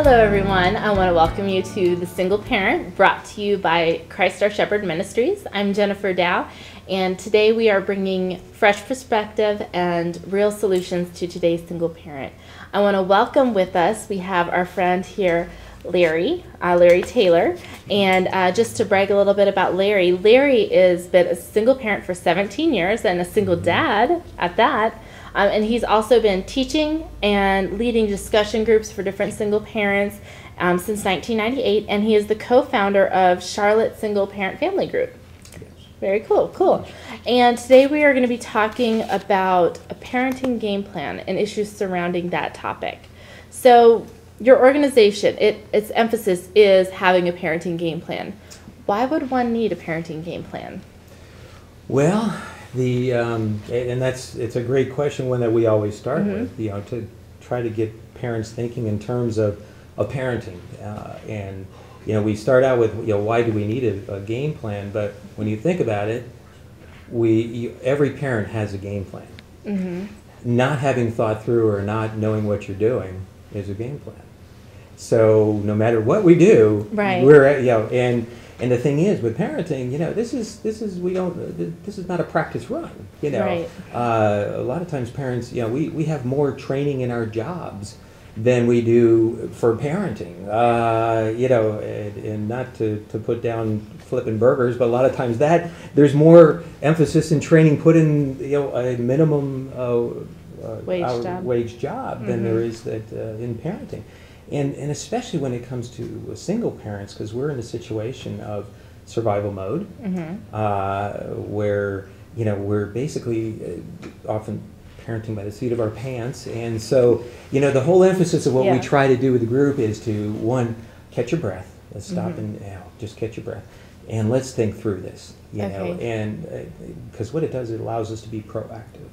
Hello everyone, I want to welcome you to The Single Parent, brought to you by Christ Our Shepherd Ministries. I'm Jennifer Dow, and today we are bringing fresh perspective and real solutions to today's single parent. I want to welcome with us, we have our friend here, Larry Taylor, and just to brag a little bit about Larry has been a single parent for 17 years and a single dad at that. And he's also been teaching and leading discussion groups for different single parents since 1998, and he is the co-founder of Charlotte Single Parent Family Group. Very cool. And today we are going to be talking about a parenting game plan and issues surrounding that topic. So your organization, its emphasis is having a parenting game plan. Why would one need a parenting game plan? Well, it's a great question, one that we always start with, to try to get parents thinking in terms of parenting. And we start out with, why do we need a game plan? But when you think about it, every parent has a game plan. Not having thought through or not knowing what you're doing is a game plan. So no matter what we do, right. And the thing is, with parenting, this is not a practice run. Right. A lot of times parents, we have more training in our jobs than we do for parenting. And not to put down flipping burgers, but a lot of times there's more emphasis in training put in a minimum wage job than there is in parenting. And especially when it comes to single parents, because we're in a situation of survival mode, where we're basically often parenting by the seat of our pants, and so the whole emphasis of what we try to do with the group is to, one, catch your breath. Let's stop and just catch your breath, and let's think through this. And because what it does, it allows us to be proactive.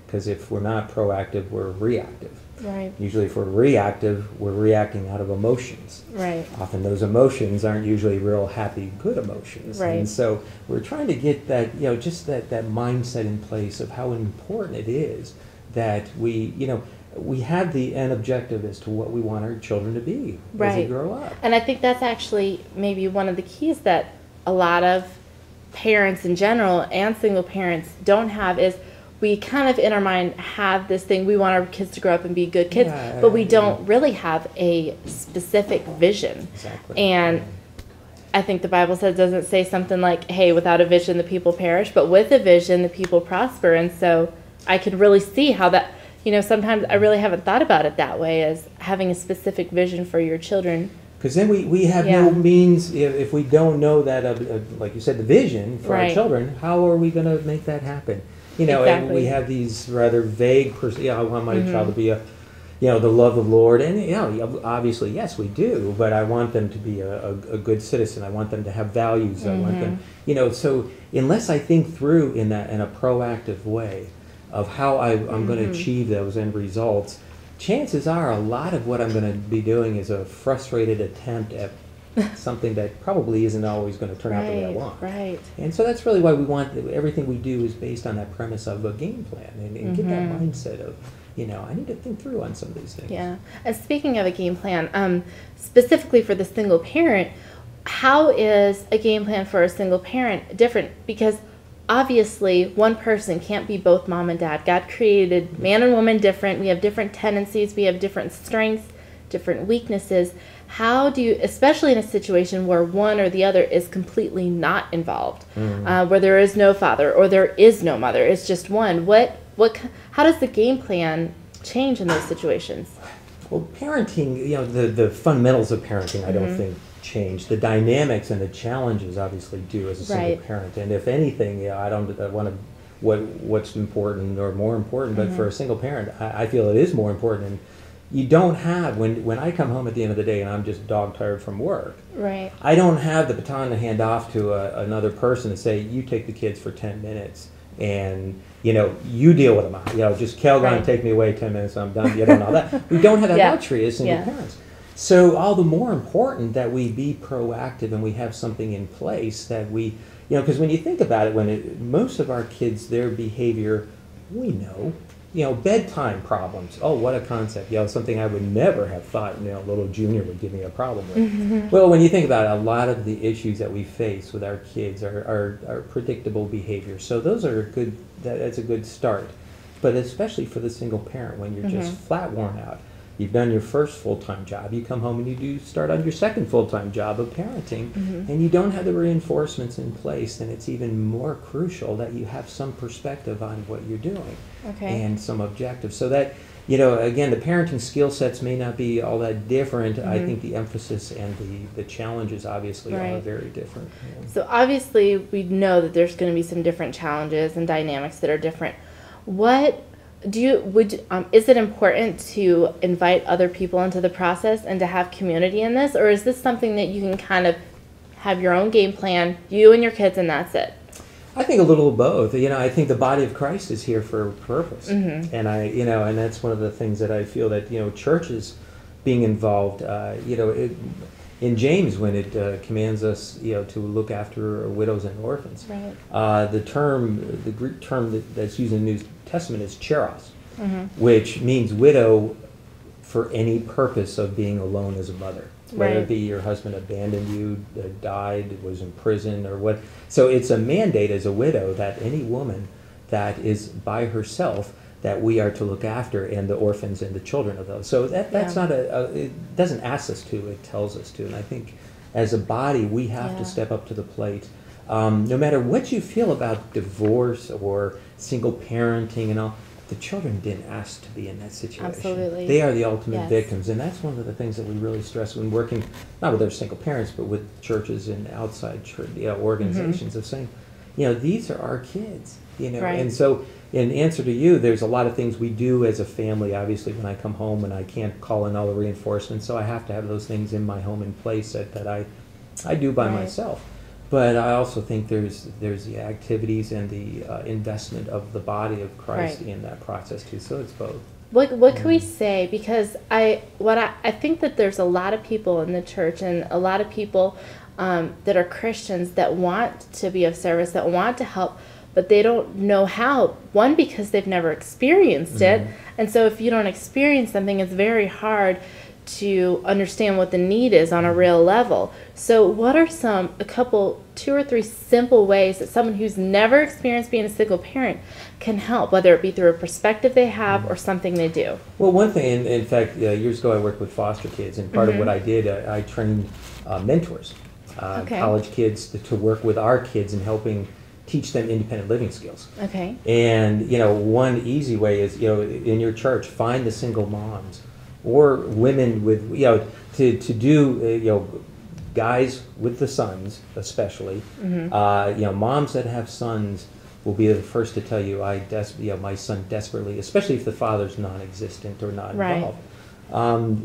Because if we're not proactive, we're reactive. Right. Usually if we're reactive, we're reacting out of emotions. Right. Often those emotions aren't usually real happy, good emotions. Right. And so we're trying to get that, just that mindset in place of how important it is that we have the end objective as to what we want our children to be as they grow up. And I think that's actually maybe one of the keys that a lot of parents in general and single parents don't have is we kind of in our mind have this thing, we want our kids to grow up and be good kids, but we don't really have a specific vision. Exactly. And I think the Bible says, doesn't say something like, hey, without a vision the people perish, but with a vision the people prosper. And so I could really see how that, sometimes I really haven't thought about it that way, as having a specific vision for your children. Because then we have no means, if we don't know that, like you said, the vision for our children, how are we going to make that happen? Exactly. And we have these rather vague, I want my child to be the love of the Lord. And, obviously, yes, we do. But I want them to be a good citizen. I want them to have values. I want them, so unless I think through in a proactive way of how I'm going to achieve those end results, chances are a lot of what I'm going to be doing is a frustrated attempt at something that probably isn't always going to turn out the way I want. Right. And so that's really why we want everything we do is based on that premise of a game plan and get that mindset of, I need to think through on some of these things. Yeah. And speaking of a game plan, specifically for the single parent, how is a game plan for a single parent different? Because obviously one person can't be both mom and dad. God created man and woman different. We have different tendencies. We have different strengths, different weaknesses. How do you, especially in a situation where one or the other is completely not involved, where there is no father or there is no mother, it's just one, how does the game plan change in those situations? Well, parenting, the fundamentals of parenting, I don't think change. The dynamics and the challenges obviously do as a single parent. And if anything, I want to, what's important or more important, but for a single parent, I feel it is more important. And you don't have, when I come home at the end of the day and I'm just dog tired from work, I don't have the baton to hand off to another person to say, you take the kids for 10 minutes and you deal with them. Just Calgon, take me away 10 minutes, I'm done. And all that. We don't have that luxury as single parents. So all the more important that we be proactive and we have something in place that we, because when you think about it, most of our kids, their behavior, we know. bedtime problems. Oh, what a concept. Something I would never have thought, little Junior would give me a problem with. Well, when you think about it, a lot of the issues that we face with our kids are predictable behavior. So those are that's a good start. But especially for the single parent, when you're just flat worn out. You've done your first full-time job, you come home and you do start on your second full-time job of parenting, and you don't have the reinforcements in place, then it's even more crucial that you have some perspective on what you're doing and some objective. So that, again, the parenting skill sets may not be all that different. I think the emphasis and the challenges obviously are very different. So obviously we know that there's going to be some different challenges and dynamics that are different. Is it important to invite other people into the process and to have community in this, or is this something that you can kind of have your own game plan, you and your kids, and that's it? I think a little of both. I think the body of Christ is here for a purpose, and and that's one of the things that I feel that churches being involved. In James, when it commands us, to look after widows and orphans, the Greek term that's used in the New Testament is charos, which means widow for any purpose of being alone as a mother, whether it be your husband abandoned you, died, was in prison, or what. So it's a mandate as a widow that any woman that is by herself, that we are to look after, and the orphans and the children of those. So that's not it doesn't ask us to, it tells us to. And I think as a body, we have to step up to the plate. No matter what you feel about divorce or single parenting and all, the children didn't ask to be in that situation. Absolutely. They are the ultimate victims, and that's one of the things that we really stress when working, not with our single parents, but with churches and outside church, organizations, of saying, these are our kids, and so in answer to you, there's a lot of things we do as a family. Obviously, when I come home and I can't call in all the reinforcements, so I have to have those things in my home in place that I do by myself. But I also think there's the activities and the investment of the body of Christ in that process too. So it's both. What can we say? Because I think that there's a lot of people in the church and a lot of people that are Christians that want to be of service, that want to help, but they don't know how. One, because they've never experienced it, and so if you don't experience something, it's very hard to understand what the need is on a real level. So what are two or three simple ways that someone who's never experienced being a single parent can help, whether it be through a perspective they have or something they do? Well, one thing, in fact, years ago I worked with foster kids, and part of what I did, I trained mentors, college kids to work with our kids and helping teach them independent living skills. Okay. And, one easy way is, in your church, find the single moms or women with, to do, guys with the sons, especially, moms that have sons will be the first to tell you, my son desperately, especially if the father's non-existent or not involved,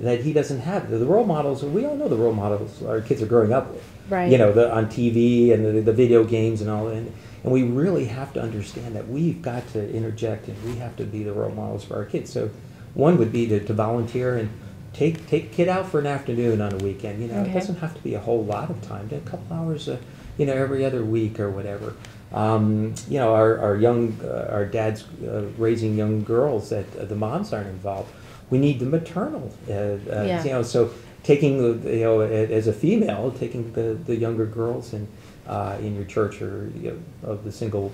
that he doesn't have the role models. We all know the role models our kids are growing up with, on TV and the video games and all, and we really have to understand that we've got to interject and we have to be the role models for our kids. So one would be to volunteer and take a kid out for an afternoon on a weekend. It doesn't have to be a whole lot of time, a couple hours, every other week or whatever. Our dads raising young girls that the moms aren't involved. We need the maternal, so taking as a female, taking the younger girls and in your church or of the single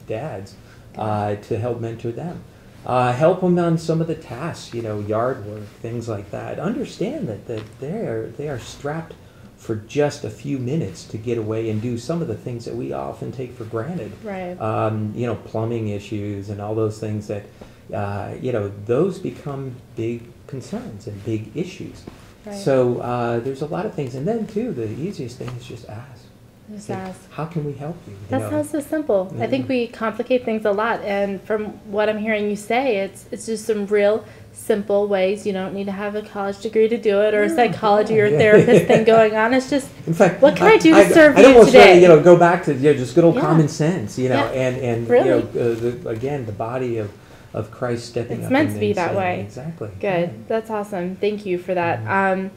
dads to help mentor them. Help them on some of the tasks, yard work, things like that. Understand that they are strapped for just a few minutes to get away and do some of the things that we often take for granted. Right. Plumbing issues and all those things that, those become big concerns and big issues. Right. So there's a lot of things. And then, too, the easiest thing is just ask. Just ask. How can we help you? That sounds so simple. I think we complicate things a lot, and from what I'm hearing you say, it's just some real simple ways. You don't need to have a college degree to do it, or a psychology or a therapist thing going on. It's just, in fact, what can I do to serve you today? Go back to just good old common sense, and really? Again, the body of Christ stepping up. It's meant to be that way. Exactly. Good. That's awesome. Thank you for that.